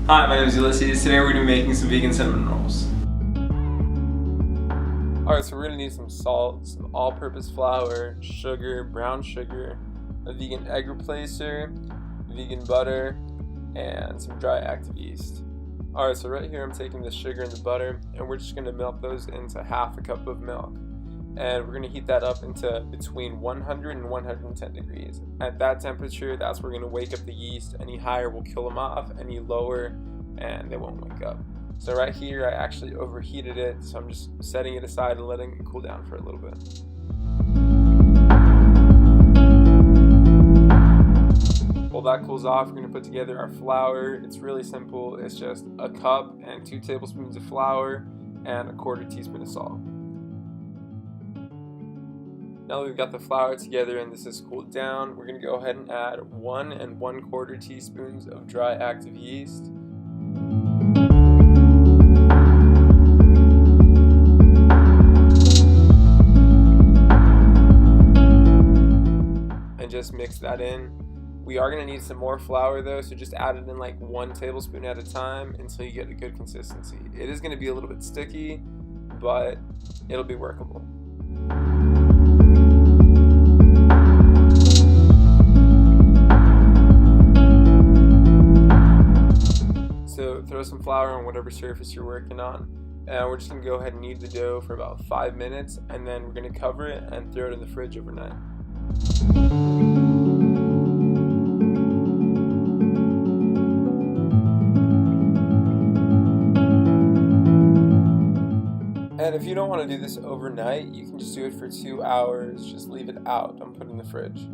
Hi, my name is Ulysses. Today we're going to be making some vegan cinnamon rolls. Alright, so we're going to need some salt, some all-purpose flour, sugar, brown sugar, a vegan egg replacer, vegan butter, and some dry active yeast. Alright, so right here I'm taking the sugar and the butter, and we're just going to melt those into half a cup of milk. And we're going to heat that up into between 100 and 110 degrees. At that temperature, that's where we're going to wake up the yeast. Any higher will kill them off, any lower, and they won't wake up. So right here, I actually overheated it, so I'm just setting it aside and letting it cool down for a little bit. While that cools off, we're going to put together our flour. It's really simple. It's just a cup and 2 tablespoons of flour and a 1/4 teaspoon of salt. Now that we've got the flour together and this is cooled down, we're going to go ahead and add 1 1/4 teaspoons of dry active yeast. And just mix that in. We are going to need some more flour though, so just add it in like 1 tablespoon at a time until you get a good consistency. It is going to be a little bit sticky, but it'll be workable. So throw some flour on whatever surface you're working on, and we're just going to go ahead and knead the dough for about 5 minutes, and then we're going to cover it and throw it in the fridge overnight. And if you don't want to do this overnight, you can just do it for 2 hours, just leave it out, don't put it in the fridge.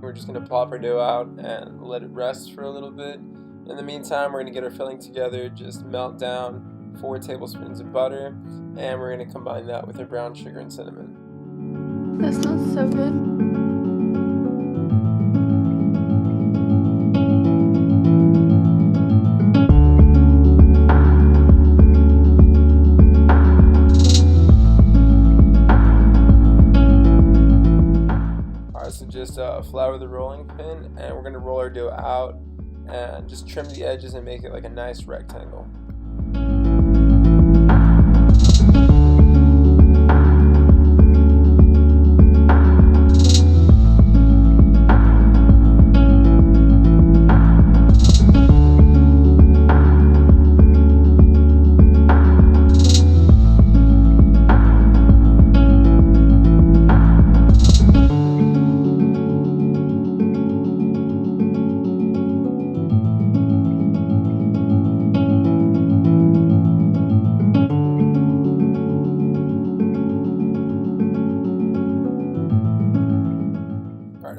We're just going to plop our dough out and let it rest for a little bit. In the meantime, we're going to get our filling together. Just melt down 4 tablespoons of butter, and we're going to combine that with our brown sugar and cinnamon. That smells so good. So just flour the rolling pin, and we're going to roll our dough out and just trim the edges and make it like a nice rectangle.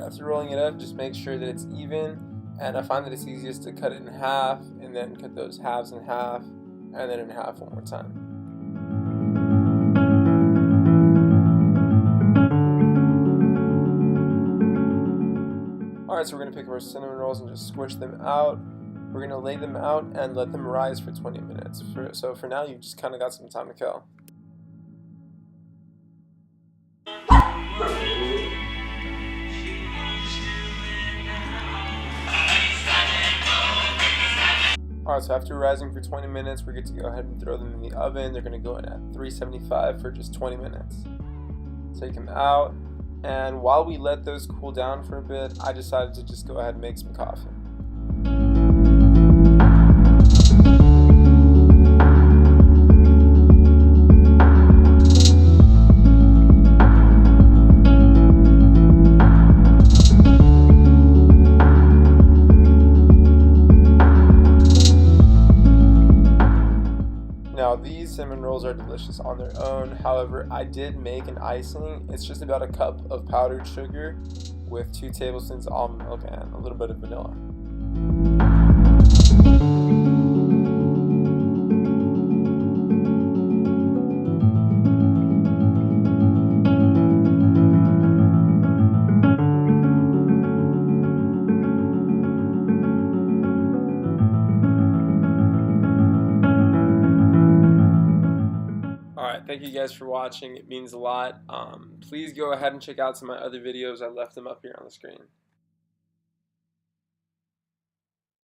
After rolling it up, just make sure that it's even, and I find that it's easiest to cut it in half and then cut those halves in half and then in half one more time. Alright, so we're going to pick up our cinnamon rolls and just squish them out. We're going to lay them out and let them rise for 20 minutes. So for now, you've just kind of got some time to kill. Alright, so after rising for 20 minutes, we're good to go ahead and throw them in the oven. They're going to go in at 375 for just 20 minutes. Take them out, and while we let those cool down for a bit, I decided to just go ahead and make some coffee. Now these cinnamon rolls are delicious on their own. However, I did make an icing. It's just about a cup of powdered sugar with 2 tablespoons of almond milk and a little bit of vanilla. Thank you guys for watching. It means a lot. Please go ahead and check out some of my other videos. I left them up here on the screen.